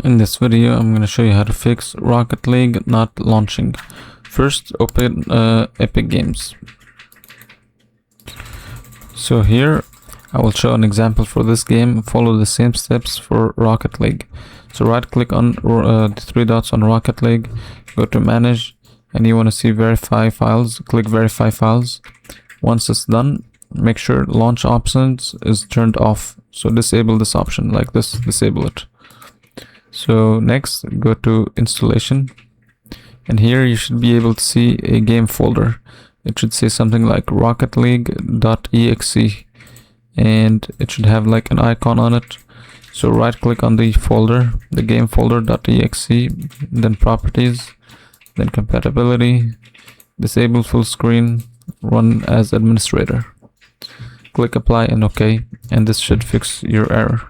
In this video, I'm going to show you how to fix Rocket League not launching. First, open Epic Games. So here, I will show an example for this game. Follow the same steps for Rocket League. So right click on the three dots on Rocket League, go to Manage, and you want to see Verify Files. Click Verify Files. Once it's done, make sure Launch Options is turned off. So disable this option, like this, disable it. So next, go to Installation, and here you should be able to see a game folder. It should say something like Rocket League.exe, and it should have like an icon on it. So right click on the folder, the game folder.exe, then Properties, then Compatibility, disable full screen, run as administrator. Click Apply and OK, and this should fix your error.